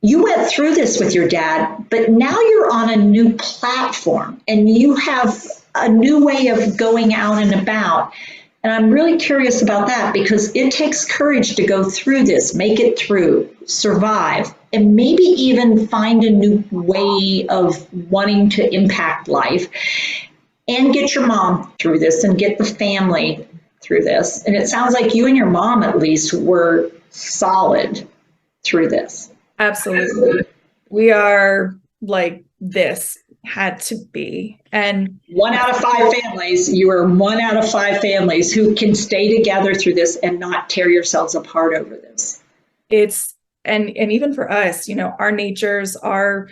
You went through this with your dad, but now you're on a new platform and you have a new way of going out and about. And I'm really curious about that because it takes courage to go through this, make it through, survive, and maybe even find a new way of wanting to impact life and get your mom through this and get the family through this. And it sounds like you and your mom, at least, were solid through this. Absolutely. We are like this had to be. And 1 out of 5 families, you are 1 out of 5 families who can stay together through this and not tear yourselves apart over this. It's, and even for us, our natures are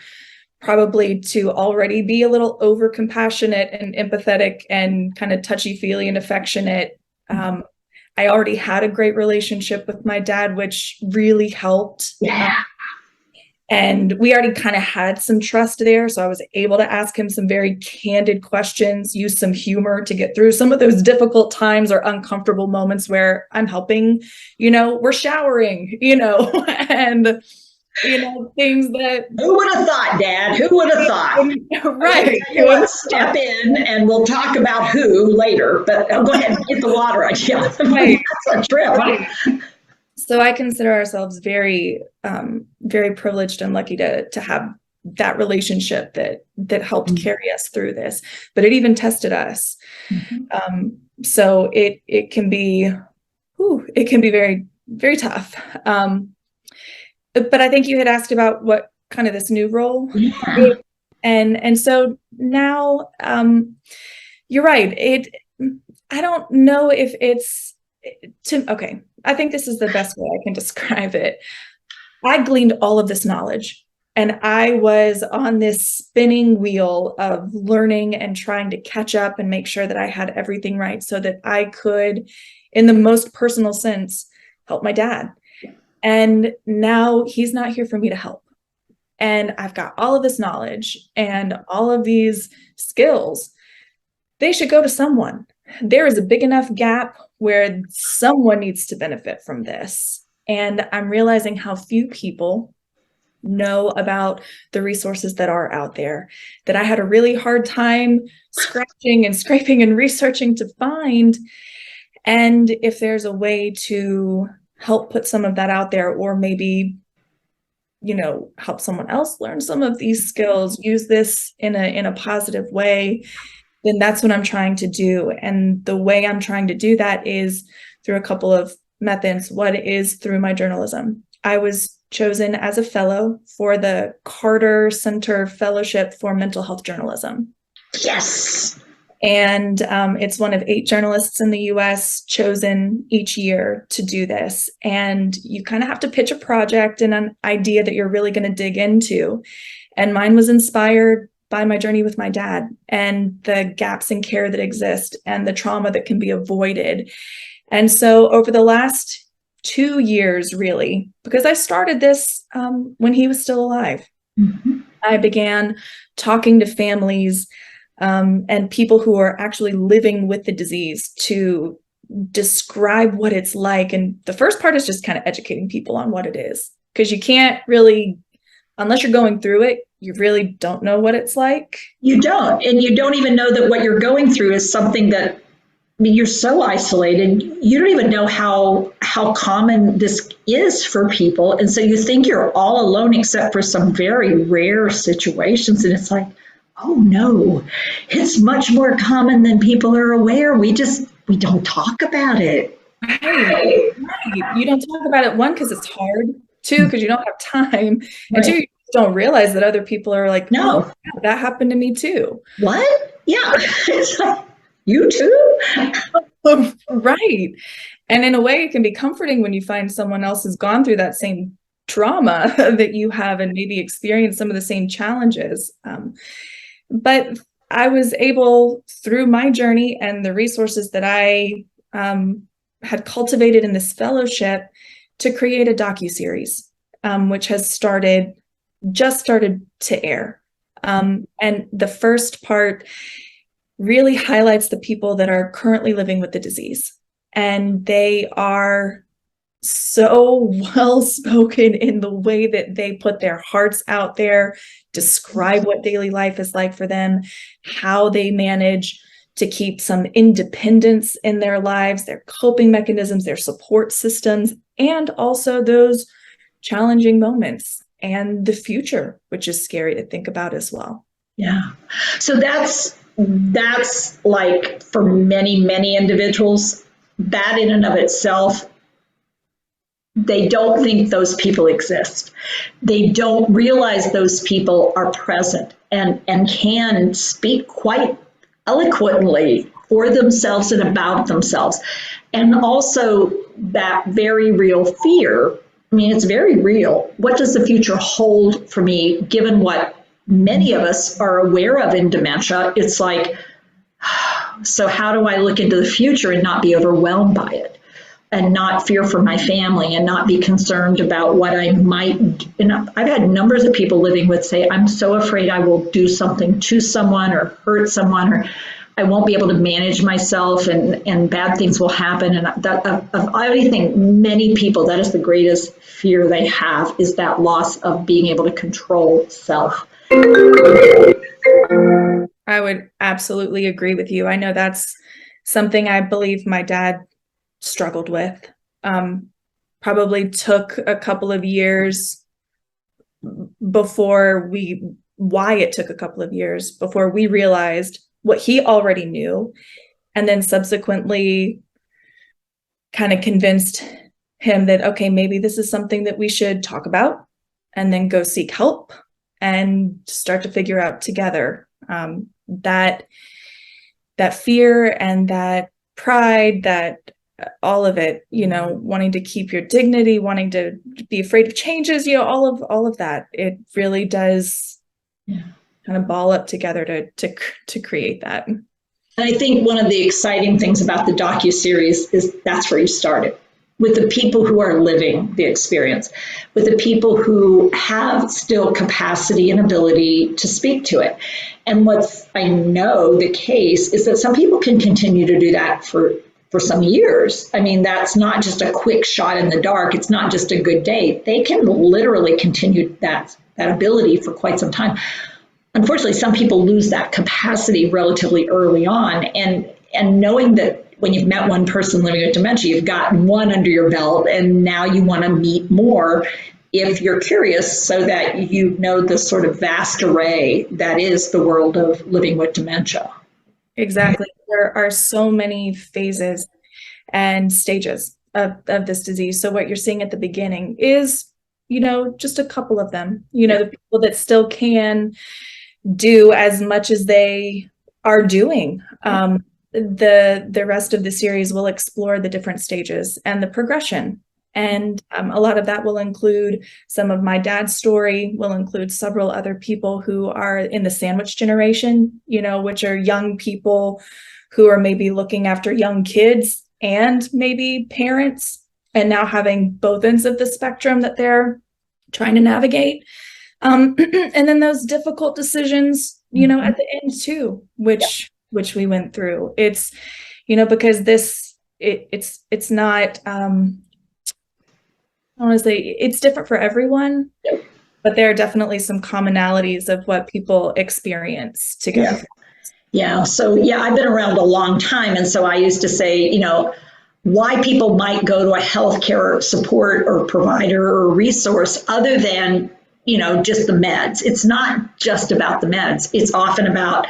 probably to already be a little over compassionate and empathetic and kind of touchy-feely and affectionate. I already had a great relationship with my dad, which really helped. Yeah. And we already kind of had some trust there. So I was able to ask him some very candid questions, use some humor to get through some of those difficult times or uncomfortable moments where I'm helping, we're showering, and, things that. Who would have thought, Dad? Who would have thought? Right. You want to step in and we'll talk about who later, but go ahead and get the water idea. Right. That's a trip. Right. So I consider ourselves very, very privileged and lucky to have that relationship that helped carry us through this, but it even tested us. So it can be very, very tough. But I think you had asked about what kind of this new role. Yeah. And so now, you're right. I don't know if it's okay. I think this is the best way I can describe it. I gleaned all of this knowledge and I was on this spinning wheel of learning and trying to catch up and make sure that I had everything right so that I could, in the most personal sense, help my dad. And now he's not here for me to help. And I've got all of this knowledge and all of these skills. They should go to someone. There is a big enough gap where someone needs to benefit from this. And I'm realizing how few people know about the resources that are out there, that I had a really hard time scratching and scraping and researching to find. And if there's a way to help put some of that out there, or maybe, help someone else learn some of these skills, use this in a positive way, then that's what I'm trying to do. And the way I'm trying to do that is through a couple of methods. One is through my journalism. I was chosen as a fellow for the Carter Center Fellowship for Mental Health Journalism. Yes. And it's one of 8 journalists in the US chosen each year to do this. And you kind of have to pitch a project and an idea that you're really going to dig into. And mine was inspired by my journey with my dad and the gaps in care that exist and the trauma that can be avoided. And so over the last 2 years, really, because I started this when he was still alive, I began talking to families and people who are actually living with the disease to describe what it's like. And the first part is just kind of educating people on what it is, because you can't really, unless you're going through it, you really don't know what it's like. You don't. And you don't even know that what you're going through is something that, you're so isolated. You don't even know how common this is for people. And so you think you're all alone except for some very rare situations. And it's like, oh no, it's much more common than people are aware. We don't talk about it. Right. You don't talk about it, 1, because it's hard, 2, because you don't have time, and 2, you don't realize that other people are like, no, oh, that happened to me too. What? Yeah. It's like, you too? Right. And in a way, it can be comforting when you find someone else has gone through that same trauma that you have and maybe experienced some of the same challenges. But I was able, through my journey and the resources that I had cultivated in this fellowship, to create a docuseries, which has just started to air. And the first part really highlights the people that are currently living with the disease. And they are so well spoken in the way that they put their hearts out there, describe what daily life is like for them, how they manage to keep some independence in their lives, their coping mechanisms, their support systems, and also those challenging moments and the future, which is scary to think about as well. Yeah. So that's like, for many individuals, that in and of itself, they don't think those people exist. They don't realize those people are present and can speak quite eloquently for themselves and about themselves. And also that very real fear. I mean, it's very real. What does the future hold for me, given what many of us are aware of in dementia? It's like, so how do I look into the future and not be overwhelmed by it, and not fear for my family, and not be concerned about what I might? And I've had numbers of people living with say, I'm so afraid I will do something to someone or hurt someone, or I won't be able to manage myself, and bad things will happen. And that, of everything, many people, that is the greatest fear they have, is that loss of being able to control self. I would absolutely agree with you. I know that's something I believe my dad struggled with. Probably took a couple of years why it took a couple of years before we realized what he already knew, and then subsequently kind of convinced him that, okay, maybe this is something that we should talk about, and then go seek help and start to figure out together. That fear and that pride, that all of it, wanting to keep your dignity, wanting to be afraid of changes, all of that, it really does kind of ball up together to create that. And I think one of the exciting things about the docuseries is that's where you started, with the people who are living the experience, with the people who have still capacity and ability to speak to it. And what's, I know, the case is that some people can continue to do that for some years. I mean, that's not just a quick shot in the dark. It's not just a good day. They can literally continue that ability for quite some time. Unfortunately, some people lose that capacity relatively early on. And knowing that when you've met one person living with dementia, you've gotten one under your belt, and now you want to meet more if you're curious, so that you know the sort of vast array that is the world of living with dementia. Exactly. There are so many phases and stages of this disease. So what you're seeing at the beginning is, just a couple of them, the people that still can do as much as they are doing. The rest of the series will explore the different stages and the progression. And a lot of that will include some of my dad's story, will include several other people who are in the sandwich generation, which are young people who are maybe looking after young kids and maybe parents, and now having both ends of the spectrum that they're trying to navigate. And then those difficult decisions, at the end too, which we went through. It's, because it's not, honestly, it's different for everyone, but there are definitely some commonalities of what people experience together. Yeah. So, I've been around a long time. And so I used to say, why people might go to a healthcare support or provider or resource other than, just the meds. It's not just about the meds. It's often about,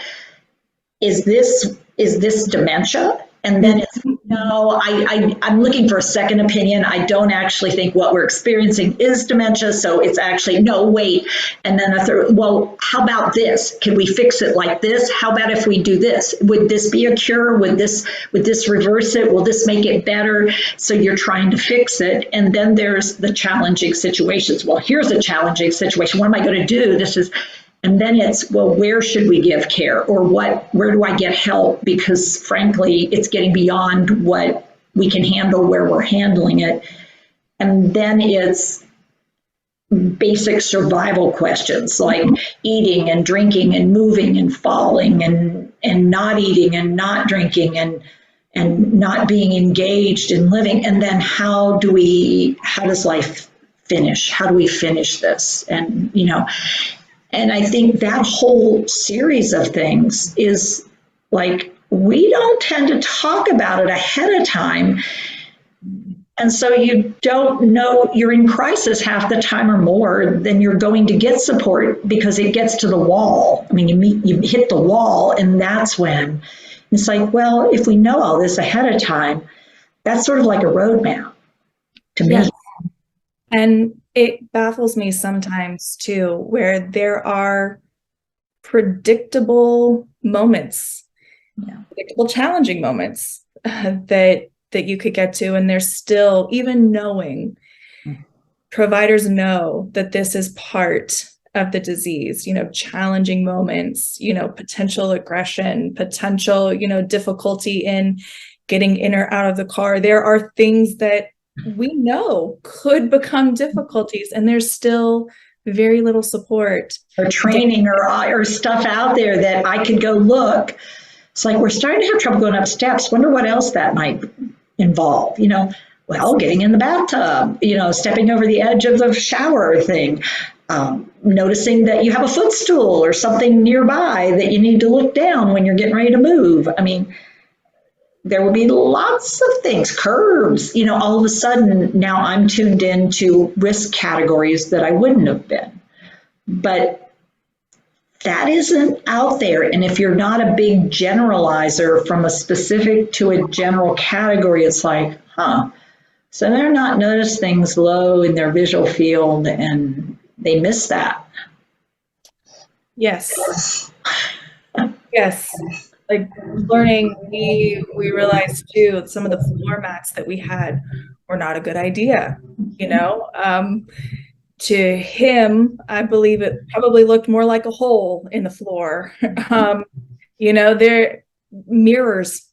is this dementia? And then it's No, I'm looking for a second opinion. I don't actually think what we're experiencing is dementia. So it's actually, no, wait. And then a third, well, how about this? Can we fix it like this? How about if we do this? Would this be a cure? Would this reverse it? Will this make it better? So you're trying to fix it. And then there's the challenging situations. Well, here's a challenging situation. What am I going to do? And then it's, well, where should we give care, or where do I get help? Because frankly, it's getting beyond what we can handle where we're handling it. And then it's basic survival questions like eating and drinking and moving and falling and not eating and not drinking and not being engaged in living. And then how does life finish? How do we finish this? And I think that whole series of things is like, we don't tend to talk about it ahead of time. And so you don't know, you're in crisis half the time or more, then you're going to get support because it gets to the wall. I mean, you hit the wall, and that's when it's like, well, if we know all this ahead of time, that's sort of like a roadmap to me. Yes. And it baffles me sometimes too, where there are predictable moments, predictable challenging moments that you could get to, and there's still, even knowing, providers know that this is part of the disease, challenging moments, potential aggression, potential, difficulty in getting in or out of the car. There are things that we know could become difficulties, and there's still very little support or training or stuff out there that I could go look. It's like, we're starting to have trouble going up steps. Wonder what else that might involve. Well, getting in the bathtub, stepping over the edge of the shower thing, noticing that you have a footstool or something nearby that you need to look down when you're getting ready to move. I mean, there will be lots of things, curbs, all of a sudden now I'm tuned into risk categories that I wouldn't have been. But that isn't out there. And if you're not a big generalizer from a specific to a general category, it's like, so they're not notice things low in their visual field and they miss that. Yes. Yes. Like learning, we realized too that some of the floor mats that we had were not a good idea. To him, I believe it probably looked more like a hole in the floor. Their mirrors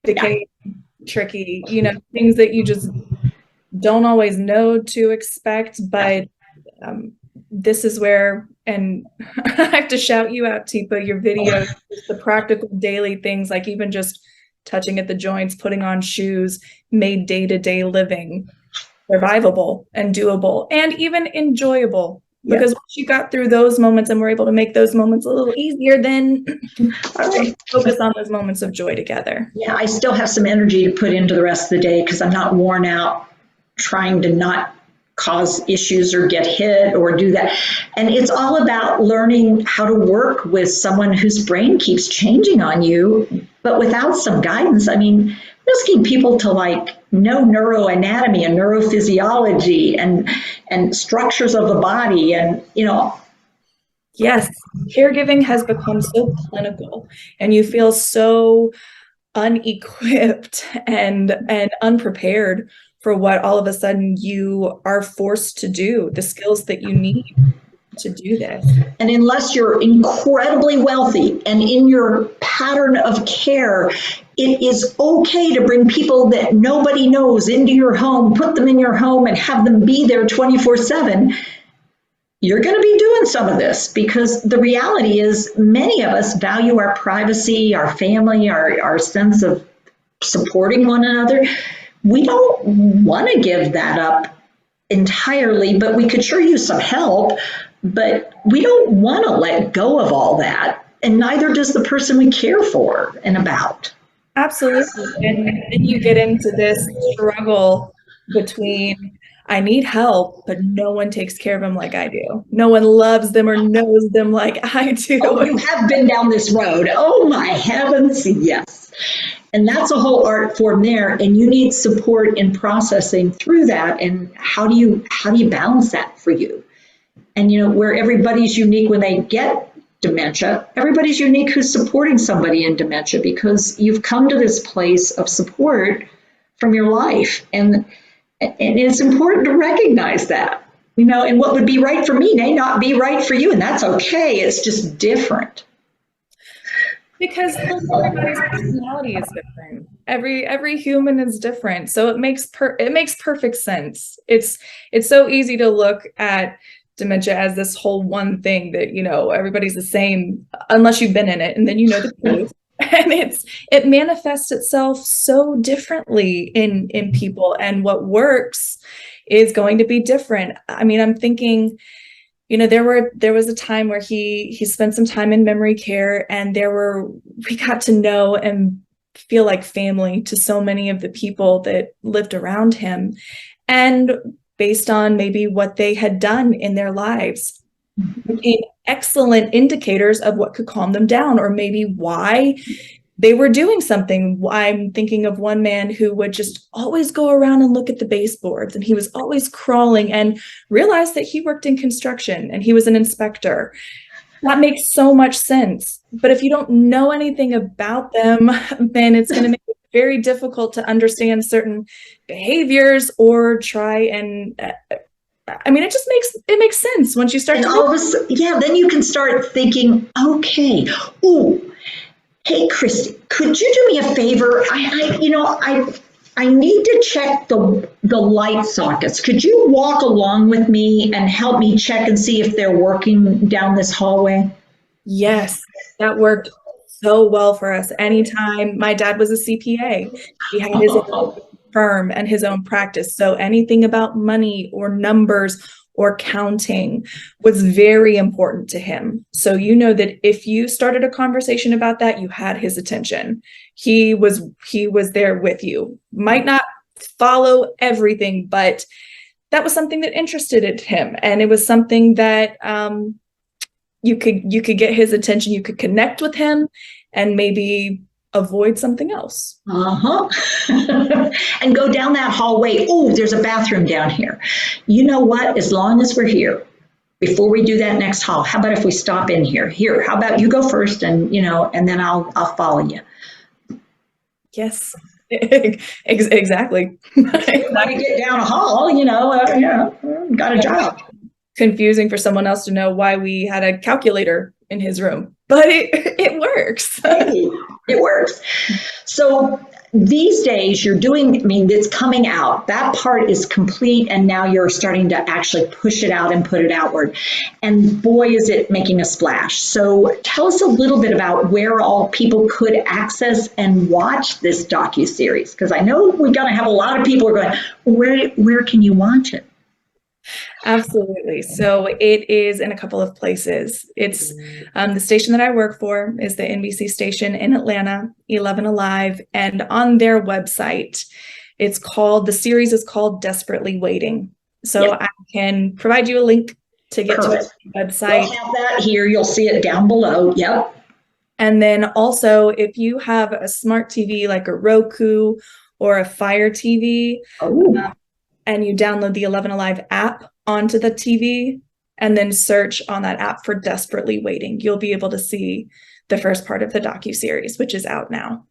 became tricky. Things that you just don't always know to expect, but this is where, and I have to shout you out, Teepa, your video, the practical daily things, like even just touching at the joints, putting on shoes, made day-to-day living survivable and doable and even enjoyable. Because once you got through those moments and were able to make those moments a little easier, then focus on those moments of joy together. Yeah, I still have some energy to put into the rest of the day because I'm not worn out trying to not cause issues or get hit or do that. And it's all about learning how to work with someone whose brain keeps changing on you, but without some guidance. I mean, asking people to know neuroanatomy and neurophysiology and structures of the body and, Yes, caregiving has become so clinical and you feel so unequipped and unprepared for what all of a sudden you are forced to do, the skills that you need to do this. And unless you're incredibly wealthy and in your pattern of care, it is okay to bring people that nobody knows into your home, put them in your home and have them be there 24/7. You're going to be doing some of this because the reality is many of us value our privacy, our family, our sense of supporting one another. We don't want to give that up entirely, but we could sure use some help. But we don't want to let go of all that, and neither does the person we care for and about. Absolutely. And then you get into this struggle between, I need help, but no one takes care of them like I do. No one loves them or knows them like I do. Oh, you have been down this road. Oh, my heavens, yes. And that's a whole art form there, and you need support in processing through that. And how do you balance that for you? And where everybody's unique when they get dementia, everybody's unique who's supporting somebody in dementia, because you've come to this place of support from your life. And it's important to recognize that, and what would be right for me may not be right for you, and that's okay. It's just different. Because everybody's personality is different. Every human is different, so it makes perfect sense. It's so easy to look at dementia as this whole one thing that everybody's the same unless you've been in it, and then the truth. And it manifests itself so differently in people, and what works is going to be different. I mean, I'm thinking, there was a time where he spent some time in memory care, and we got to know and feel like family to so many of the people that lived around him, and based on maybe what they had done in their lives, became excellent indicators of what could calm them down, or maybe why they were doing something. I'm thinking of one man who would just always go around and look at the baseboards, and he was always crawling, and realized that he worked in construction and he was an inspector. That makes so much sense. But if you don't know anything about them, then it's going to make it very difficult to understand certain behaviors or try and it makes sense once you start and all of a sudden, then you can start thinking, okay, hey, Christie, could you do me a favor? I need to check the light sockets. Could you walk along with me and help me check and see if they're working down this hallway? Yes, that worked so well for us. Anytime, my dad was a CPA, he had his own firm and his own practice. So anything about money or numbers or counting was very important to him. So that if you started a conversation about that, you had his attention. He was there with you. Might not follow everything, but that was something that interested him, and it was something that you could get his attention. You could connect with him, and maybe avoid something else. And go down that hallway. Oh, there's a bathroom down here. You know what? As long as we're here, before we do that next hall, how about if we stop in here? Here, how about you go first, and and then I'll follow you. Yes, exactly. When you get down a hall, got a job. Confusing for someone else to know why we had a calculator in his room, but it works. Hey, it works. So these days you're doing, it's coming out. That part is complete, and now you're starting to actually push it out and put it outward. And boy, is it making a splash. So tell us a little bit about where all people could access and watch this docuseries, because I know we're going to have a lot of people who are going, where can you watch it? Absolutely. So it is in a couple of places. It's the station that I work for is the NBC station in Atlanta, 11 Alive, and on their website, the series is called Desperately Waiting. So I can provide you a link to get to the website. We'll have that here. You'll see it down below. Yep. And then also, if you have a smart TV like a Roku or a Fire TV, and you download the 11 Alive app onto the TV and then search on that app for Desperately Waiting, you'll be able to see the first part of the docuseries, which is out now.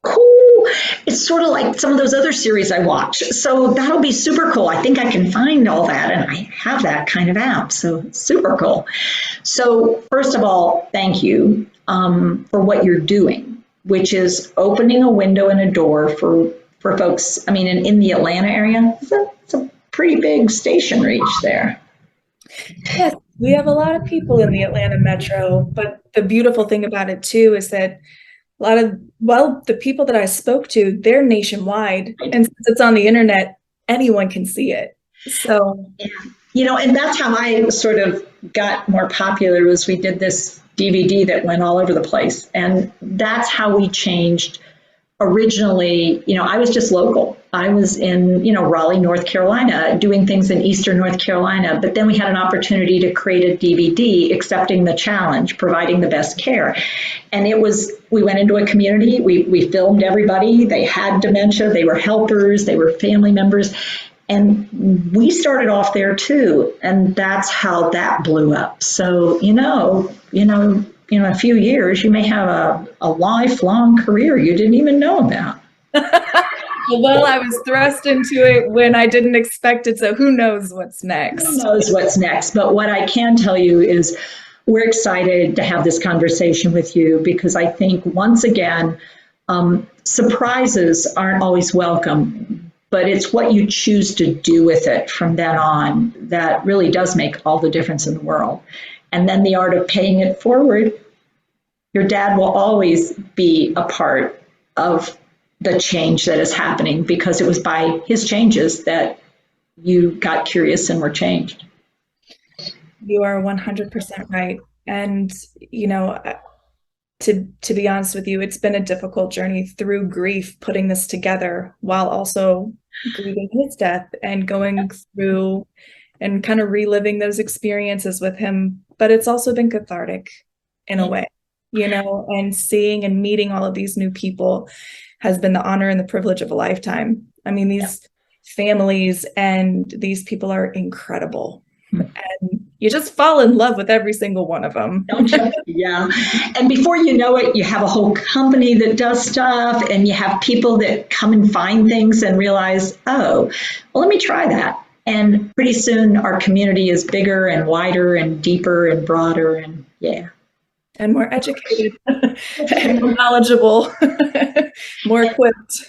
Cool. It's sort of like some of those other series I watch. So that'll be super cool. I think I can find all that, and I have that kind of app. So super cool. So first of all, thank you for what you're doing, which is opening a window and a door for folks. In the Atlanta area, it's a pretty big station reach there. Yes, we have a lot of people in the Atlanta metro, but the beautiful thing about it too is that the people that I spoke to, they're nationwide, and since it's on the internet, anyone can see it. So and that's how I sort of got more popular, was we did this DVD that went all over the place, and that's how we changed originally, I was just local. I was in, Raleigh, North Carolina, doing things in Eastern North Carolina. But then we had an opportunity to create a DVD, Accepting the Challenge, Providing the Best Care. And we went into a community, we filmed everybody. They had dementia, they were helpers, they were family members. And we started off there too. And that's how that blew up. So, in a few years, you may have a lifelong career you didn't even know about. Well, I was thrust into it when I didn't expect it, so who knows what's next? Who knows what's next? But what I can tell you is we're excited to have this conversation with you, because I think, once again, surprises aren't always welcome, but it's what you choose to do with it from then on that really does make all the difference in the world. And then the art of paying it forward. Your dad will always be a part of the change that is happening, because it was by his changes that you got curious and were changed. You are 100% right. And, to be honest with you, it's been a difficult journey through grief, putting this together while also grieving his death and going through and kind of reliving those experiences with him. But it's also been cathartic in a way, and seeing and meeting all of these new people has been the honor and the privilege of a lifetime. I mean, these families and these people are incredible. And you just fall in love with every single one of them. Don't you? Yeah. And before you know it, you have a whole company that does stuff, and you have people that come and find things and realize, oh, well, let me try that. And pretty soon our community is bigger and wider and deeper and broader, and and more educated and more knowledgeable, more equipped.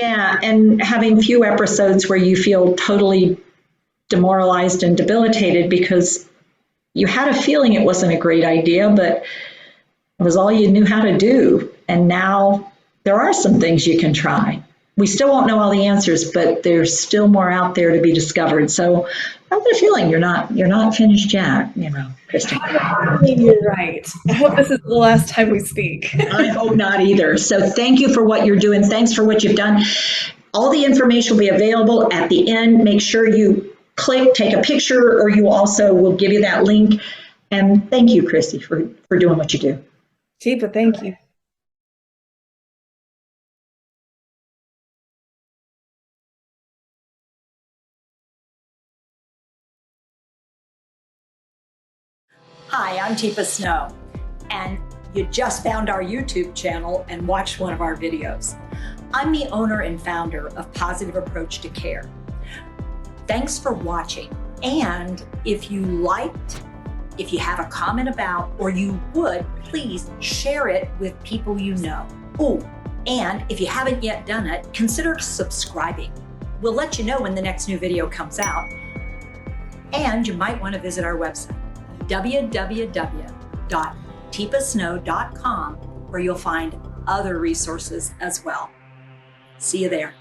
Yeah, and having few episodes where you feel totally demoralized and debilitated because you had a feeling it wasn't a great idea, but it was all you knew how to do. And now there are some things you can try. We still won't know all the answers, but there's still more out there to be discovered. So I have the feeling you're not finished yet, Christie. You're right. I hope this is the last time we speak. I hope not either. So thank you for what you're doing. Thanks for what you've done. All the information will be available at the end. Make sure you click, take a picture, or you also will give you that link. And thank you, Christie, for doing what you do. Tipa, thank you. Hi, I'm Tipa Snow, and you just found our YouTube channel and watched one of our videos. I'm the owner and founder of Positive Approach to Care. Thanks for watching, and if you liked, if you have a comment about, or you would, please share it with people you know. Oh, and if you haven't yet done it, consider subscribing. We'll let you know when the next new video comes out, and you might want to visit our website, www.tipasnow.com, where you'll find other resources as well. See you there.